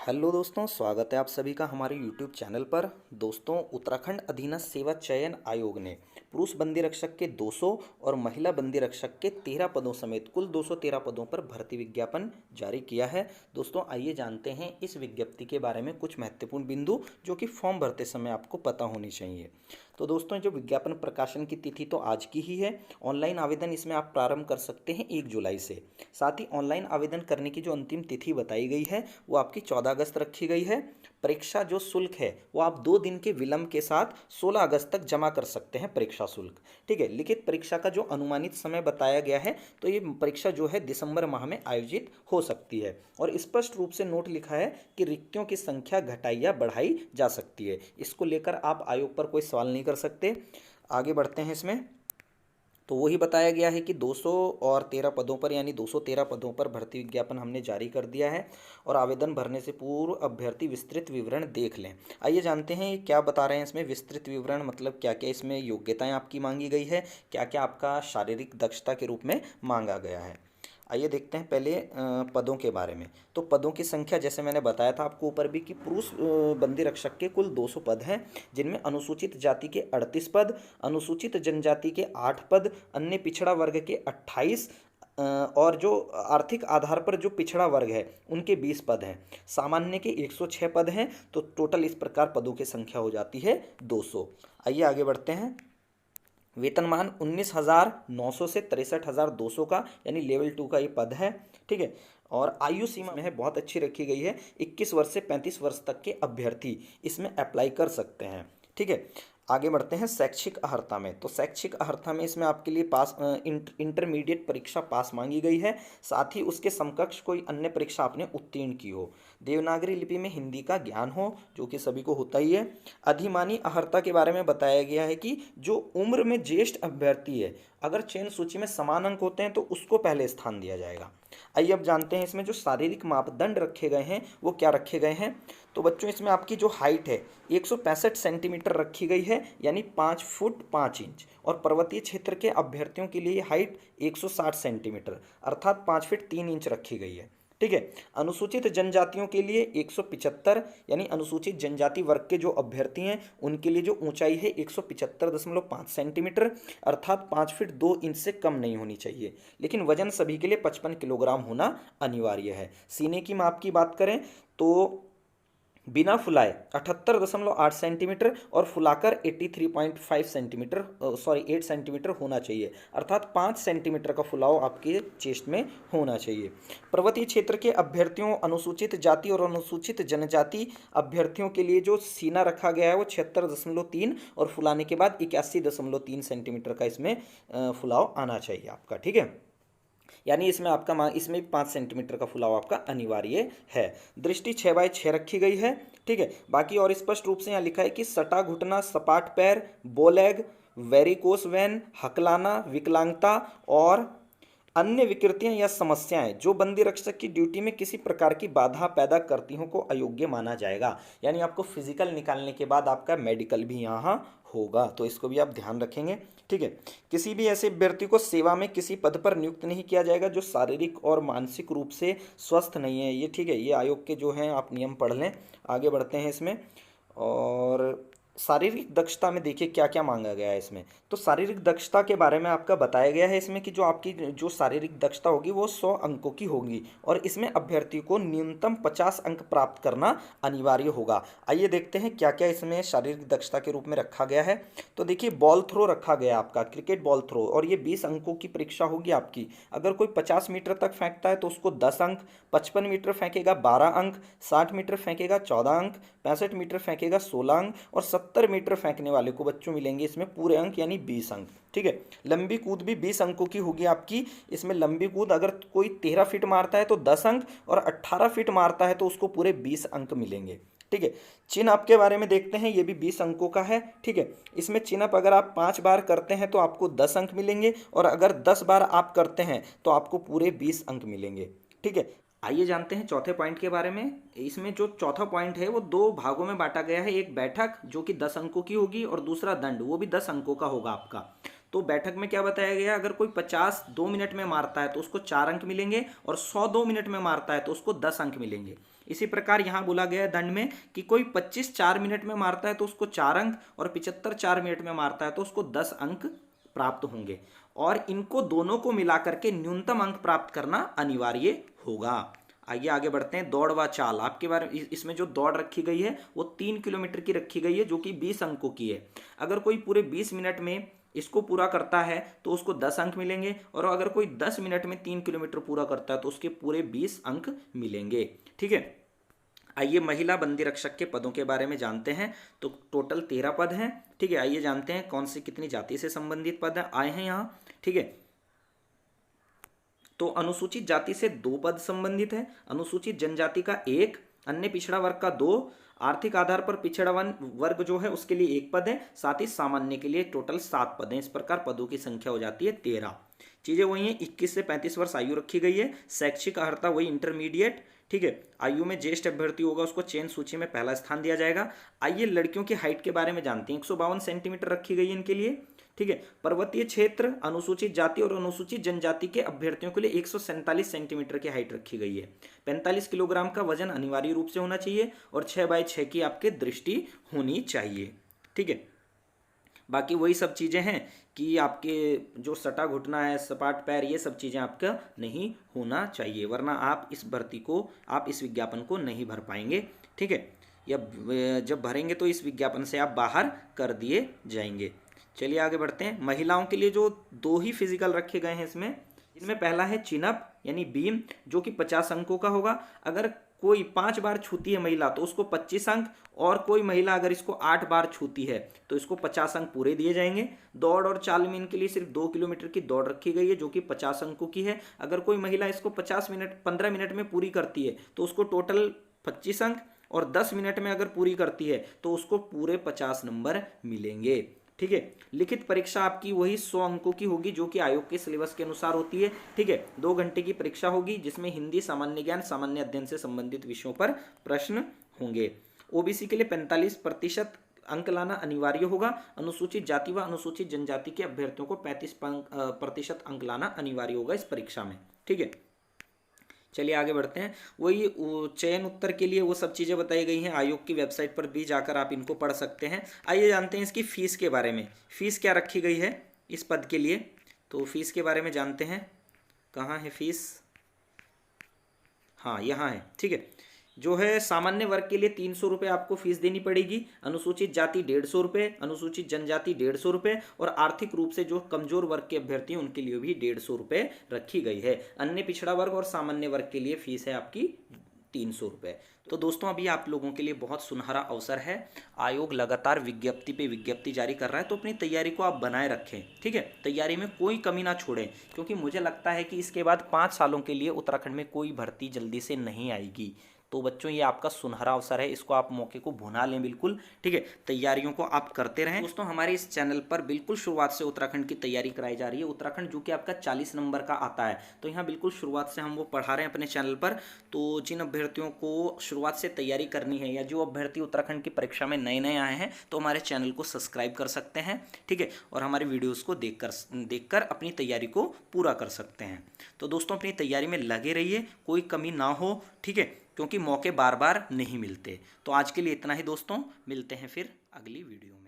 Hello दोस्तों, स्वागत है आप सभी का हमारे यूट्यूब चैनल पर। दोस्तों, उत्तराखंड अधीनस्थ सेवा चयन आयोग ने पुरुष बंदी रक्षक के 200 और महिला बंदी रक्षक के 13 पदों समेत कुल 213 पदों पर भर्ती विज्ञापन जारी किया है। दोस्तों, आइए जानते हैं इस विज्ञप्ति के बारे में कुछ महत्वपूर्ण बिंदु जो कि फॉर्म भरते समय आपको पता होनी चाहिए। तो दोस्तों, जो विज्ञापन प्रकाशन की तिथि तो आज की ही है। ऑनलाइन आवेदन इसमें आप प्रारंभ कर सकते हैं 1 जुलाई से। साथ ही ऑनलाइन आवेदन करने की जो अंतिम तिथि बताई गई है वो आपकी 14 अगस्त रखी गई है। परीक्षा जो शुल्क है वो आप 2 दिन के विलंब के साथ 16 अगस्त तक जमा कर सकते हैं परीक्षा शुल्क। ठीक है। लिखित परीक्षा का जो अनुमानित समय बताया गया है तो ये परीक्षा जो है दिसंबर माह में आयोजित हो सकती है। और स्पष्ट रूप से नोट लिखा है कि रिक्तियों की संख्या घटाई या बढ़ाई जा सकती है। इसको लेकर आप आयोग पर कोई सवाल नहीं कर सकते। आगे बढ़ते हैं इसमें। तो वही बताया गया है कि 200 और 13 पदों पर यानी 213 पदों पर भर्ती विज्ञापन हमने जारी कर दिया है। और आवेदन भरने से पूर्व अभ्यर्थी विस्तृत विवरण देख लें। आइए जानते हैं ये क्या बता रहे हैं इसमें। विस्तृत विवरण मतलब क्या क्या इसमें योग्यताएं आपकी मांगी गई है, क्या क्या आपका शारीरिक दक्षता के रूप में मांगा गया है। आइए देखते हैं पहले पदों के बारे में। तो पदों की संख्या जैसे मैंने बताया था आपको ऊपर भी कि पुरुष बंदी रक्षक के कुल 200 पद हैं, जिनमें अनुसूचित जाति के 38 पद, अनुसूचित जनजाति के 8 पद, अन्य पिछड़ा वर्ग के 28 और जो आर्थिक आधार पर जो पिछड़ा वर्ग है उनके 20 पद हैं। सामान्य के 106 पद हैं। तो टोटल इस प्रकार पदों की संख्या हो जाती है 200। आइए आगे बढ़ते हैं। वेतनमान 19,900 से 63,200 का यानी लेवल 2 का ये पद है। ठीक है। और आयु सीमा में है बहुत अच्छी रखी गई है। 21 वर्ष से 35 वर्ष तक के अभ्यर्थी इसमें अप्लाई कर सकते हैं। ठीक है। आगे बढ़ते हैं शैक्षिक अर्हता में। तो शैक्षिक अर्हता में इसमें आपके लिए पास इंटरमीडिएट परीक्षा पास मांगी गई है। साथ ही उसके समकक्ष कोई अन्य परीक्षा आपने उत्तीर्ण की हो। देवनागरी लिपि में हिंदी का ज्ञान हो, जो कि सभी को होता ही है। अधिमानी अर्हता के बारे में बताया गया है कि जो उम्र में ज्येष्ठ अभ्यर्थी है, अगर चयन सूची में समान अंक होते हैं तो उसको पहले स्थान दिया जाएगा। आइए अब जानते हैं इसमें जो शारीरिक मापदंड रखे गए हैं वो क्या रखे गए हैं। तो बच्चों, इसमें आपकी जो हाइट है 165 सेंटीमीटर रखी गई है यानी 5 फुट 5 इंच। और पर्वतीय क्षेत्र के अभ्यर्थियों के लिए हाइट 160 सेंटीमीटर अर्थात 5 फीट 3 इंच रखी गई है। ठीक है। अनुसूचित जनजातियों के लिए 175 यानी अनुसूचित जनजाति वर्ग के जो अभ्यर्थी हैं उनके लिए जो ऊंचाई है 175.5 सेंटीमीटर अर्थात 5 फीट 2 इंच से कम नहीं होनी चाहिए। लेकिन वजन सभी के लिए 55 किलोग्राम होना अनिवार्य है। सीने की माप की बात करें तो बिना फुलाए 78.8 सेंटीमीटर और फुलाकर 83.5 सेंटीमीटर 8 सेंटीमीटर होना चाहिए अर्थात 5 सेंटीमीटर का फुलाव आपके चेस्ट में होना चाहिए। पर्वतीय क्षेत्र के अभ्यर्थियों, अनुसूचित जाति और अनुसूचित जनजाति अभ्यर्थियों के लिए जो सीना रखा गया है वो 76.3 और फुलाने के बाद 81.3 सेंटीमीटर का इसमें फुलाव आना चाहिए आपका। ठीक है। यानी इसमें आपका इसमें 5 सेंटीमीटर का फुलाव आपका अनिवार्य है। दृष्टि 6/6 रखी गई है। ठीक है। बाकी और स्पष्ट रूप से यहाँ लिखा है कि सटा घुटना, सपाट पैर, बोलेग, वेरिकोस वेन, हकलाना, विकलांगता और अन्य विकृतियां या समस्याएं जो बंदी रक्षक की ड्यूटी में किसी प्रकार की बाधा पैदा करती हों को अयोग्य माना जाएगा। यानी आपको फिजिकल निकालने के बाद आपका मेडिकल भी यहाँ होगा, तो इसको भी आप ध्यान रखेंगे। ठीक है। किसी भी ऐसे अभ्यर्थी को सेवा में किसी पद पर नियुक्त नहीं किया जाएगा जो शारीरिक और मानसिक रूप से स्वस्थ नहीं है। ये ठीक है, ये आयोग के जो हैं आप नियम पढ़ लें। आगे बढ़ते हैं इसमें। और शारीरिक दक्षता में देखिए क्या क्या मांगा गया है इसमें। तो शारीरिक दक्षता के बारे में आपका बताया गया है इसमें कि जो आपकी जो शारीरिक दक्षता होगी वो 100 अंकों की होगी और इसमें अभ्यर्थी को न्यूनतम 50 अंक प्राप्त करना अनिवार्य होगा। आइए देखते हैं क्या क्या इसमें शारीरिक दक्षता के रूप में रखा गया है। तो देखिए, बॉल थ्रो रखा गया है आपका, क्रिकेट बॉल थ्रो, और ये 20 अंकों की परीक्षा होगी आपकी। अगर कोई 50 मीटर तक फेंकता है तो उसको 10 अंक, 55 मीटर फेंकेगा 12 अंक, 60 मीटर फेंकेगा 14 अंक, 65 मीटर फेंकेगा 16 अंक और 70 मीटर फेंकने वाले को बच्चों मिलेंगे इसमें पूरे अंक यानी 20 अंक। ठीक है। लंबी कूद भी 20 अंकों की होगी आपकी। इसमें लंबी कूद अगर कोई 13 फीट मारता है तो 10 अंक और 18 फीट मारता है तो उसको पूरे 20 अंक मिलेंगे। ठीक है। चिन अप के बारे में देखते हैं, ये भी 20 अंकों का है। ठीक है। इसमें चिन अप अगर आप 5 बार करते हैं तो आपको 10 अंक मिलेंगे और अगर 10 बार आप करते हैं तो आपको पूरे 20 अंक मिलेंगे। ठीक है। आइए जानते हैं चौथे पॉइंट के बारे में। इसमें जो चौथा पॉइंट है वो 2 भागों में बांटा गया है। एक बैठक जो कि 10 अंकों की होगी और दूसरा दंड, वो भी 10 अंकों का होगा आपका। तो बैठक में क्या बताया गया, अगर कोई 50 2 मिनट में मारता है तो उसको 4 अंक मिलेंगे और 100 2 मिनट में मारता है तो उसको 10 अंक मिलेंगे। इसी प्रकार यहाँ बोला गया है दंड में कि कोई 25 4 मिनट में मारता है तो उसको 4 अंक, और 75 4 मिनट में मारता है तो उसको 10 अंक प्राप्त होंगे, और इनको दोनों को मिलाकर के न्यूनतम अंक प्राप्त करना अनिवार्य होगा। आइए आगे बढ़ते हैं। दौड़ व चाल, आपके बारे में इसमें जो दौड़ रखी गई है वो 3 किलोमीटर की रखी गई है, जो कि 20 अंकों की है। अगर कोई पूरे 20 मिनट में इसको पूरा करता है तो उसको 10 अंक मिलेंगे, और अगर कोई 10 मिनट में 3 किलोमीटर पूरा करता है तो उसके पूरे 20 अंक मिलेंगे। ठीक है, आइए महिला बंदी रक्षक के पदों के बारे में जानते हैं। तो टोटल 13 पद हैं। ठीक है, आइए जानते हैं कौन सी कितनी जाति से संबंधित पद आए हैं यहाँ। ठीक है, तो अनुसूचित जाति से 2 पद संबंधित है, अनुसूचित जनजाति का 1, अन्य पिछड़ा वर्ग का 2, आर्थिक आधार पर पिछड़ा वर्ग जो है उसके लिए 1 पद है, साथ ही सामान्य के लिए टोटल 7 पद हैं। इस प्रकार पदों की संख्या हो जाती है 13। चीजें वही हैं, 21 से 35 वर्ष आयु रखी गई है, शैक्षिक अर्हता वही इंटरमीडिएट। ठीक है, आयु में ज्येष्ठ अभ्यर्थी होगा उसको चयन सूची में पहला स्थान दिया जाएगा। आइए लड़कियों की हाइट के बारे में जानते हैं। 152 सेंटीमीटर रखी गई है इनके लिए। ठीक है, पर्वतीय क्षेत्र, अनुसूचित जाति और अनुसूचित जनजाति के अभ्यर्थियों के लिए 147 सेंटीमीटर की हाइट रखी गई है। 45 किलोग्राम का वजन अनिवार्य रूप से होना चाहिए, और 6x6 की आपके दृष्टि होनी चाहिए। ठीक है, बाकी वही सब चीज़ें हैं कि आपके जो सटा घुटना है, सपाट पैर, ये सब चीज़ें आपका नहीं होना चाहिए, वरना आप इस भर्ती को, आप इस विज्ञापन को नहीं भर पाएंगे। ठीक है, या जब भरेंगे तो इस विज्ञापन से आप बाहर कर दिए जाएंगे। चलिए आगे बढ़ते हैं। महिलाओं के लिए जो 2 ही फिजिकल रखे गए हैं इसमें, इनमें पहला है चिनअप यानी बीम, जो कि 50 अंकों का होगा। अगर कोई 5 बार छूती है महिला तो उसको 25 अंक, और कोई महिला अगर इसको 8 बार छूती है तो इसको 50 अंक पूरे दिए जाएंगे। दौड़ और चाल में इनके लिए सिर्फ 2 किलोमीटर की दौड़ रखी गई है, जो कि 50 अंकों की है। अगर कोई महिला इसको 15 मिनट में पूरी करती है तो उसको टोटल 25 अंक, और 10 मिनट में अगर पूरी करती है तो उसको पूरे 50 नंबर मिलेंगे। ठीक है, लिखित परीक्षा आपकी वही 100 अंकों की होगी, जो कि आयोग के सिलेबस के अनुसार होती है। ठीक है, 2 घंटे की परीक्षा होगी, जिसमें हिंदी, सामान्य ज्ञान, सामान्य अध्ययन से संबंधित विषयों पर प्रश्न होंगे। ओबीसी के लिए 45% अंक लाना अनिवार्य होगा। अनुसूचित जाति व अनुसूचित जनजाति के अभ्यर्थियों को 35% अंक लाना अनिवार्य होगा इस परीक्षा में। ठीक है, चलिए आगे बढ़ते हैं। वही चयन उत्तर के लिए वो सब चीज़ें बताई गई हैं, आयोग की वेबसाइट पर भी जाकर आप इनको पढ़ सकते हैं। आइए जानते हैं इसकी फ़ीस के बारे में। फ़ीस क्या रखी गई है इस पद के लिए, तो फीस के बारे में जानते हैं। कहाँ है फीस? हाँ, यहाँ है। ठीक है, जो है सामान्य वर्ग के लिए 300 रुपये आपको फीस देनी पड़ेगी, अनुसूचित जाति 150 रुपये, अनुसूचित जनजाति 150 रुपये, और आर्थिक रूप से जो कमजोर वर्ग के अभ्यर्थी हैं उनके लिए भी 150 रुपये रखी गई है। अन्य पिछड़ा वर्ग और सामान्य वर्ग के लिए फीस है आपकी 300 रुपये। तो दोस्तों अभी आप लोगों के लिए बहुत सुनहरा अवसर है, आयोग लगातार विज्ञप्ति पे विज्ञप्ति जारी कर रहा है, तो अपनी तैयारी को आप बनाए रखें। ठीक है, तैयारी में कोई कमी ना छोड़ें, क्योंकि मुझे लगता है कि इसके बाद 5 सालों के लिए उत्तराखंड में कोई भर्ती जल्दी से नहीं आएगी। तो बच्चों ये आपका सुनहरा अवसर है, इसको आप मौके को भुना लें बिल्कुल। ठीक है, तैयारियों को आप करते रहें। दोस्तों हमारे इस चैनल पर बिल्कुल शुरुआत से उत्तराखंड की तैयारी कराई जा रही है। उत्तराखंड जो कि आपका 40 नंबर का आता है, तो यहाँ बिल्कुल शुरुआत से हम वो पढ़ा रहे हैं अपने चैनल पर। तो जिन अभ्यर्थियों को शुरुआत से तैयारी करनी है, या जो अभ्यर्थी उत्तराखंड की परीक्षा में नए नए आए हैं, तो हमारे चैनल को सब्सक्राइब कर सकते हैं। ठीक है, और हमारे वीडियोज़ को देखकर अपनी तैयारी को पूरा कर सकते हैं। तो दोस्तों अपनी तैयारी में लगे रहिए, कोई कमी ना हो। ठीक है, क्योंकि मौके बार बार नहीं मिलते। तो आज के लिए इतना ही दोस्तों, मिलते हैं फिर अगली वीडियो में।